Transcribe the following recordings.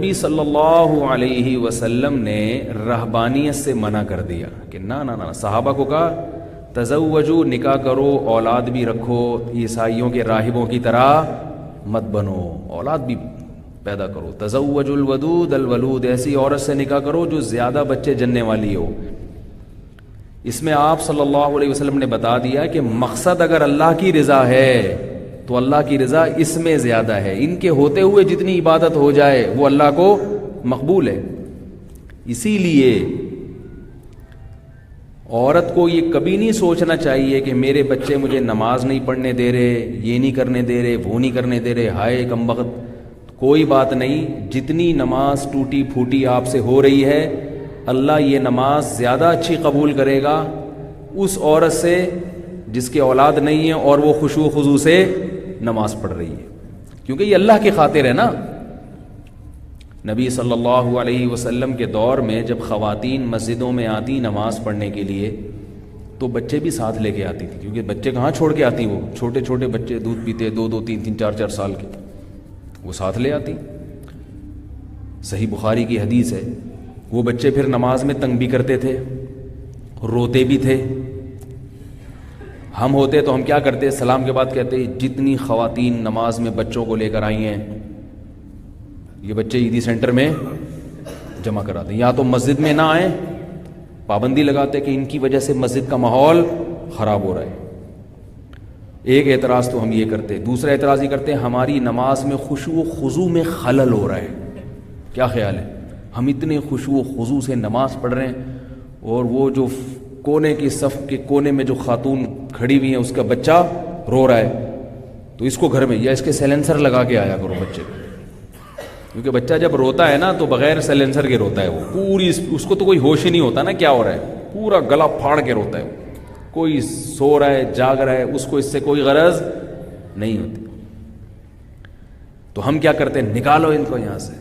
نبی صلی اللہ علیہ وسلم نے رہبانیت سے منع کر دیا کہ نہ صحابہ کو کہا تزوجو، نکاح کرو، اولاد بھی رکھو، عیسائیوں کے راہبوں کی طرح مت بنو، اولاد بھی پیدا کرو. تزوج الودود الولود، ایسی عورت سے نکاح کرو جو زیادہ بچے جننے والی ہو. اس میں آپ صلی اللہ علیہ وسلم نے بتا دیا کہ مقصد اگر اللہ کی رضا ہے تو اللہ کی رضا اس میں زیادہ ہے. ان کے ہوتے ہوئے جتنی عبادت ہو جائے وہ اللہ کو مقبول ہے. اسی لیے عورت کو یہ کبھی نہیں سوچنا چاہیے کہ میرے بچے مجھے نماز نہیں پڑھنے دے رہے، یہ نہیں کرنے دے رہے، وہ نہیں کرنے دے رہے، ہائے کمبخت. کوئی بات نہیں، جتنی نماز ٹوٹی پھوٹی آپ سے ہو رہی ہے اللہ یہ نماز زیادہ اچھی قبول کرے گا اس عورت سے جس کی اولاد نہیں ہے اور وہ خشوع و خضوع سے نماز پڑھ رہی ہے، کیونکہ یہ اللہ کی خاطر ہے نا. نبی صلی اللہ علیہ وسلم کے دور میں جب خواتین مسجدوں میں آتی نماز پڑھنے کے لیے تو بچے بھی ساتھ لے کے آتی تھی، کیونکہ بچے کہاں چھوڑ کے آتی، وہ چھوٹے چھوٹے بچے دودھ پیتے 2 3 4 سال کے، وہ ساتھ لے آتی. صحیح بخاری کی حدیث ہے. وہ بچے پھر نماز میں تنگ بھی کرتے تھے، روتے بھی تھے. ہم ہوتے تو ہم کیا کرتے؟ سلام کے بعد کہتے جتنی خواتین نماز میں بچوں کو لے کر آئی ہیں یہ بچے عیدی سینٹر میں جمع کراتے، یا تو مسجد میں نہ آئیں، پابندی لگاتے کہ ان کی وجہ سے مسجد کا ماحول خراب ہو رہا ہے. ایک اعتراض تو ہم یہ کرتے. دوسرا اعتراض یہ کرتے ہماری نماز میں خشوع و خضوع میں خلل ہو رہا ہے. کیا خیال ہے؟ ہم اتنے خشوع و خضوع سے نماز پڑھ رہے ہیں اور وہ جو کونے کی صف کے کونے میں جو خاتون کھڑی ہوئی ہیں اس کا بچہ رو رہا ہے، تو اس کو گھر میں یا اس کے سیلنسر لگا کے آیا کرو بچے کو، کیونکہ بچہ جب روتا ہے نا تو بغیر سیلنسر کے روتا ہے، وہ پوری اس کو تو کوئی ہوش ہی نہیں ہوتا نا کیا ہو رہا ہے، پورا گلا پھاڑ کے روتا ہے. کوئی سو رہا ہے جاگ رہا ہے اس کو اس سے کوئی غرض نہیں ہوتی. تو ہم کیا کرتے ہیں؟ نکالو ان کو یہاں سے.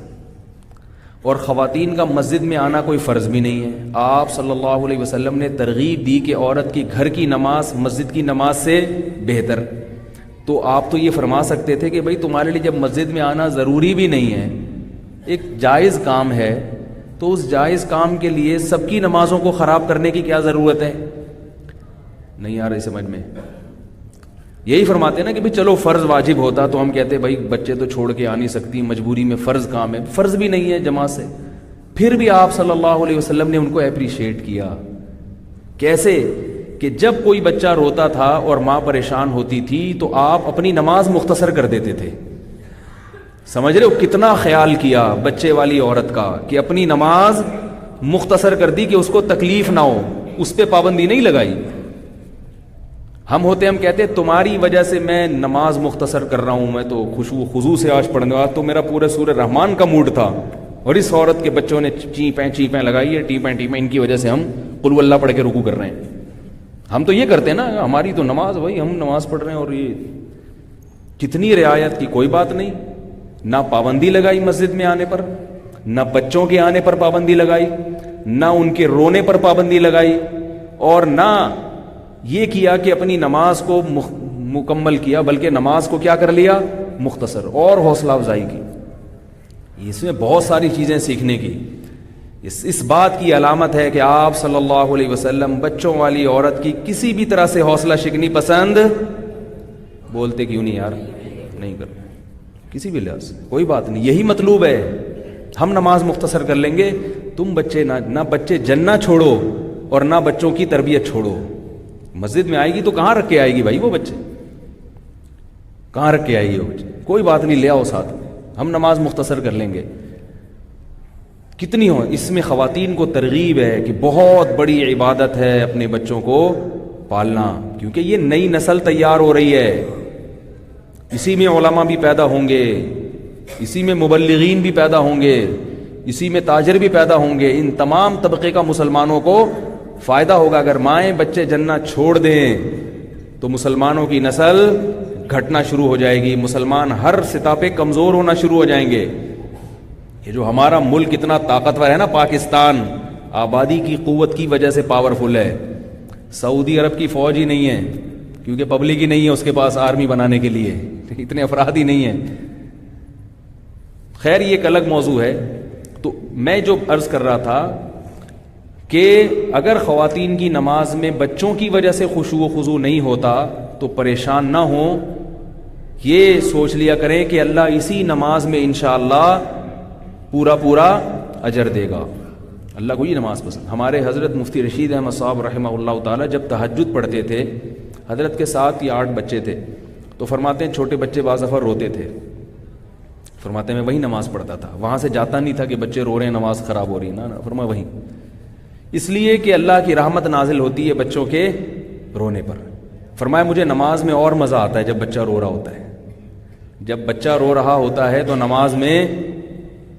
اور خواتین کا مسجد میں آنا کوئی فرض بھی نہیں ہے. آپ صلی اللہ علیہ وسلم نے ترغیب دی کہ عورت کی گھر کی نماز مسجد کی نماز سے بہتر. تو آپ تو یہ فرما سکتے تھے کہ بھئی تمہارے لیے جب مسجد میں آنا ضروری بھی نہیں ہے، ایک جائز کام ہے، تو اس جائز کام کے لیے سب کی نمازوں کو خراب کرنے کی کیا ضرورت ہے؟ نہیں آ رہی سمجھ میں؟ یہی فرماتے ہیں نا کہ بھئی چلو فرض واجب ہوتا تو ہم کہتے بھائی بچے تو چھوڑ کے آ نہیں سکتی، مجبوری میں فرض کام ہے. فرض بھی نہیں ہے جماعت سے، پھر بھی آپ صلی اللہ علیہ وسلم نے ان کو اپریشیٹ کیا. کیسے؟ کہ جب کوئی بچہ روتا تھا اور ماں پریشان ہوتی تھی تو آپ اپنی نماز مختصر کر دیتے تھے. سمجھ رہے ہو کتنا خیال کیا بچے والی عورت کا کہ اپنی نماز مختصر کر دی کہ اس کو تکلیف نہ ہو، اس پہ پابندی نہیں لگائی. ہم ہوتے ہم کہتے تمہاری وجہ سے میں نماز مختصر کر رہا ہوں، میں تو خشوع خضوع سے آج پڑھنے والا، تو میرا پورا سورہ رحمان کا موڈ تھا اور اس عورت کے بچوں نے چیپیں لگائی ہے، ٹیپیں ان کی وجہ سے ہم قل ہو اللہ پڑھ کے رکوع کر رہے ہیں. ہم تو یہ کرتے ہیں نا، ہماری تو نماز، بھائی ہم نماز پڑھ رہے ہیں اور یہ کتنی رعایت کی، کوئی بات نہیں. نہ پابندی لگائی مسجد میں آنے پر، نہ بچوں کے آنے پر پابندی لگائی، نہ ان کے رونے پر پابندی لگائی، اور نہ یہ کیا کہ اپنی نماز کو مکمل کیا، بلکہ نماز کو کیا کر لیا؟ مختصر. اور حوصلہ افزائی کی. اس میں بہت ساری چیزیں سیکھنے کی. اس بات کی علامت ہے کہ آپ صلی اللہ علیہ وسلم بچوں والی عورت کی کسی بھی طرح سے حوصلہ شکنی پسند بولتے کیوں نہیں یار؟ نہیں کرتے کسی بھی لحاظ سے، کوئی بات نہیں. یہی مطلوب ہے. ہم نماز مختصر کر لیں گے، تم بچے نہ بچے جننا چھوڑو اور نہ بچوں کی تربیت چھوڑو. مسجد میں آئے گی تو کہاں رکھ کے آئے گی بھائی؟ وہ بچے کہاں رکھ کے آئے گی وہ بچے؟ کوئی بات نہیں، لے آؤ ساتھ میں، ہم نماز مختصر کر لیں گے. کتنی ہو اس میں خواتین کو ترغیب ہے کہ بہت بڑی عبادت ہے اپنے بچوں کو پالنا، کیونکہ یہ نئی نسل تیار ہو رہی ہے. اسی میں علماء بھی پیدا ہوں گے، اسی میں مبلغین بھی پیدا ہوں گے، اسی میں تاجر بھی پیدا ہوں گے. ان تمام طبقے کا مسلمانوں کو فائدہ ہوگا. اگر مائیں بچے جننا چھوڑ دیں تو مسلمانوں کی نسل گھٹنا شروع ہو جائے گی، مسلمان ہر سطح پہ کمزور ہونا شروع ہو جائیں گے. یہ جو ہمارا ملک اتنا طاقتور ہے نا، پاکستان آبادی کی قوت کی وجہ سے پاورفل ہے. سعودی عرب کی فوج ہی نہیں ہے کیونکہ پبلک ہی نہیں ہے اس کے پاس آرمی بنانے کے لیے، اتنے افراد ہی نہیں ہیں. خیر یہ ایک الگ موضوع ہے. تو میں جو عرض کر رہا تھا کہ اگر خواتین کی نماز میں بچوں کی وجہ سے خشوع و خضوع نہیں ہوتا تو پریشان نہ ہوں, یہ سوچ لیا کریں کہ اللہ اسی نماز میں انشاءاللہ پورا اجر دے گا. اللہ کو یہ نماز پسند. ہمارے حضرت مفتی رشید احمد صاحب رحمہ اللہ تعالی جب تہجد پڑھتے تھے, حضرت کے 7 یا 8 بچے تھے, تو فرماتے ہیں چھوٹے بچے بعض دفعہ روتے تھے, فرماتے ہیں میں وہی نماز پڑھتا تھا, وہاں سے جاتا نہیں تھا کہ بچے رو رہے ہیں نماز خراب ہو رہی ہے, نا فرمایا وہی. اس لیے کہ اللہ کی رحمت نازل ہوتی ہے بچوں کے رونے پر. فرمایا مجھے نماز میں اور مزہ آتا ہے جب بچہ رو رہا ہوتا ہے. جب بچہ رو رہا ہوتا ہے تو نماز میں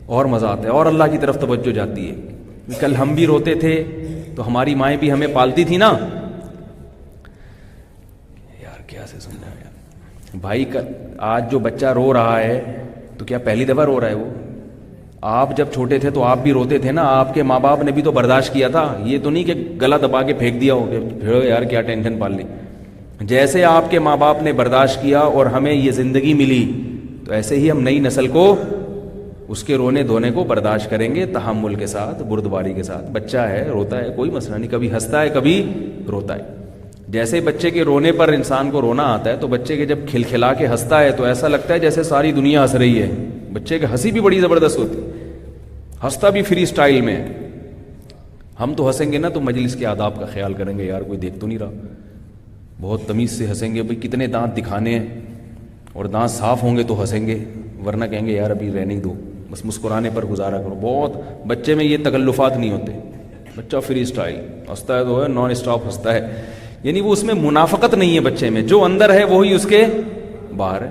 اور مزہ آتا ہے اور اللہ کی طرف توجہ جاتی ہے. کل ہم بھی روتے تھے تو ہماری مائیں بھی ہمیں پالتی تھی نا. یار کیا سے سمجھا یار بھائی, آج جو بچہ رو رہا ہے تو کیا پہلی دفعہ رو رہا ہے وہ؟ آپ جب چھوٹے تھے تو آپ بھی روتے تھے نا, آپ کے ماں باپ نے بھی تو برداشت کیا تھا. یہ تو نہیں کہ گلا دبا کے پھینک دیا ہو کہ پھر یار کیا ٹینشن پال لی. جیسے آپ کے ماں باپ نے برداشت کیا اور ہمیں یہ زندگی ملی, تو ایسے ہی ہم نئی نسل کو اس کے رونے دھونے کو برداشت کریں گے, تحمل کے ساتھ, بردباری کے ساتھ. بچہ ہے روتا ہے کوئی مسئلہ نہیں, کبھی ہنستا ہے کبھی روتا ہے. جیسے بچے کے رونے پر انسان کو رونا آتا ہے, تو بچے کے جب کھلکھلا کے ہنستا ہے تو ایسا لگتا ہے جیسے ساری دنیا ہنس رہی ہے. بچے کی ہنسی بھی بڑی زبردست ہوتی ہے, ہنستا بھی فری سٹائل میں. ہم تو ہنسیں گے نا تو مجلس کے آداب کا خیال کریں گے, یار کوئی دیکھ تو نہیں رہا, بہت تمیز سے ہنسیں گے. بھئی کتنے دانت دکھانے ہیں, اور دانت صاف ہوں گے تو ہنسیں گے, ورنہ کہیں گے یار ابھی رہنے دو, بس مسکرانے پر گزارا کرو. بہت بچے میں یہ تکلفات نہیں ہوتے, بچہ فری سٹائل ہنستا ہے تو ہے, نان اسٹاپ ہنستا ہے. یعنی وہ اس میں منافقت نہیں ہے بچے میں, جو اندر ہے وہی اس کے باہر ہے.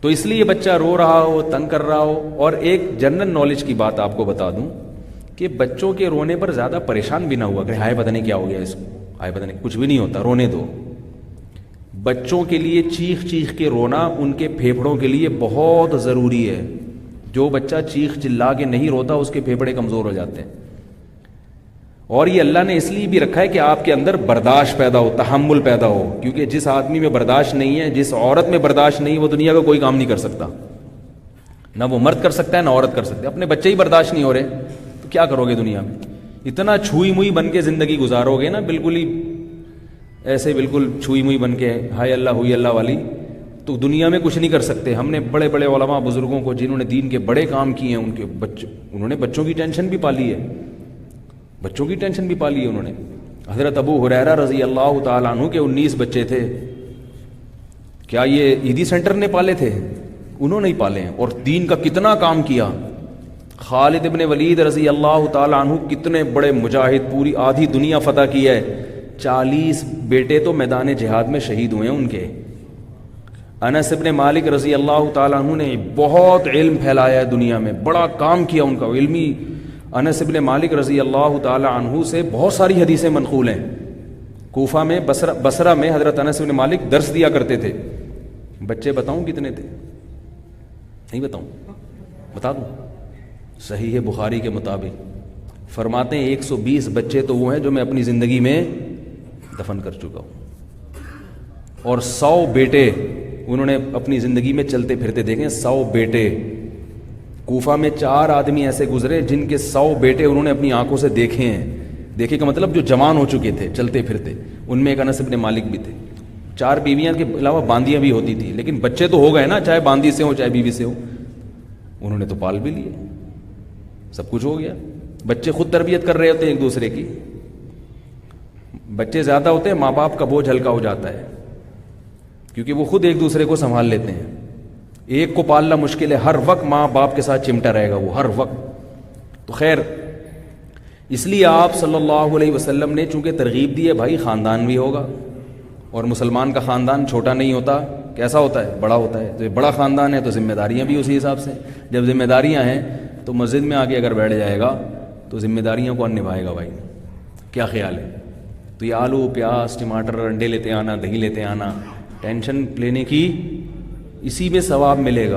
تو اس لیے بچہ رو رہا ہو, تنگ کر رہا ہو. اور ایک جنرل نالج کی بات آپ کو بتا دوں کہ بچوں کے رونے پر زیادہ پریشان بھی نہ ہوا کہ ہائے پتہ نہیں کیا ہو گیا اس کو, ہائے پتہ نہیں, کچھ بھی نہیں ہوتا, رونے دو. بچوں کے لیے چیخ چیخ کے رونا ان کے پھیپھڑوں کے لیے بہت ضروری ہے. جو بچہ چیخ چلا کے نہیں روتا اس کے پھیپھڑے کمزور ہو جاتے ہیں. اور یہ اللہ نے اس لیے بھی رکھا ہے کہ آپ کے اندر برداشت پیدا ہو, تحمل پیدا ہو. کیونکہ جس آدمی میں برداشت نہیں ہے, جس عورت میں برداشت نہیں ہے, وہ دنیا کا کوئی کام نہیں کر سکتا. نہ وہ مرد کر سکتا ہے نہ عورت کر سکتا ہے. اپنے بچے ہی برداشت نہیں ہو رہے تو کیا کرو گے دنیا میں؟ اتنا چھوئی موئی بن کے زندگی گزارو گے نا, بالکل ہی ایسے بالکل چھوئی موئی بن کے, ہائے اللہ ہوئی اللہ والی, تو دنیا میں کچھ نہیں کر سکتے. ہم نے بڑے بڑے علماء بزرگوں کو جنہوں نے دین کے بڑے کام کیے ہیں, ان کے انہوں نے بچوں کی ٹینشن بھی پالی ہے, بچوں کی ٹینشن بھی پالی ہے انہوں نے. حضرت ابو ہریرہ رضی اللہ تعالیٰ عنہ کے 19 بچے تھے. کیا یہ عیدی سینٹر نے پالے تھے؟ انہوں نے ہی پالے ہیں, اور دین کا کتنا کام کیا. خالد ابن ولید رضی اللہ تعالیٰ عنہ کتنے بڑے مجاہد, پوری آدھی دنیا فتح کی ہے. 40 بیٹے تو میدان جہاد میں شہید ہوئے ہیں ان کے. انس ابن مالک رضی اللہ تعالیٰ عنہ نے بہت علم پھیلایا ہے دنیا میں, بڑا کام کیا ان کا علمی. انس ابن مالک رضی اللہ تعالی عنہ سے بہت ساری حدیثیں منقول ہیں. کوفہ میں, بصرہ میں حضرت انس ابن مالک درس دیا کرتے تھے. بچے بتاؤں کتنے تھے؟ نہیں بتاؤں؟ بتا دوں. صحیح بخاری کے مطابق فرماتے ہیں 120 بچے تو وہ ہیں جو میں اپنی زندگی میں دفن کر چکا ہوں, اور 100 بیٹے انہوں نے اپنی زندگی میں چلتے پھرتے دیکھیں. 100 بیٹے. کوفہ میں 4 آدمی ایسے گزرے جن کے 100 بیٹے انہوں نے اپنی آنکھوں سے دیکھے ہیں. دیکھے کا مطلب جو جوان ہو چکے تھے چلتے پھرتے. ان میں ایک انس ابن مالک بھی تھے. 4 بیویاں کے علاوہ باندیاں بھی ہوتی تھی, لیکن بچے تو ہو گئے نا, چاہے باندی سے ہو چاہے بیوی سے ہو. انہوں نے تو پال بھی لیے, سب کچھ ہو گیا. بچے خود تربیت کر رہے ہوتے ہیں ایک دوسرے کی. بچے زیادہ ہوتے ہیں ماں باپ کا بوجھ ہلکا ہو جاتا ہے, کیونکہ وہ خود ایک دوسرے کو سنبھال لیتے ہیں. ایک کو پالنا مشکل ہے, ہر وقت ماں باپ کے ساتھ چمٹا رہے گا وہ, ہر وقت. تو خیر, اس لیے آپ صلی اللہ علیہ وسلم نے چونکہ ترغیب دی ہے, بھائی خاندان بھی ہوگا, اور مسلمان کا خاندان چھوٹا نہیں ہوتا, کیسا ہوتا ہے؟ بڑا ہوتا ہے. تو یہ بڑا خاندان ہے تو ذمہ داریاں بھی اسی حساب سے. جب ذمہ داریاں ہیں تو مسجد میں آ کے اگر بیٹھ جائے گا تو ذمہ داریاں کون نبھائے گا بھائی؟ کیا خیال ہے؟ تو یہ آلو پیاز ٹماٹر انڈے لیتے آنا, دہی لیتے آنا, ٹینشن لینے کی, اسی میں ثواب ملے گا.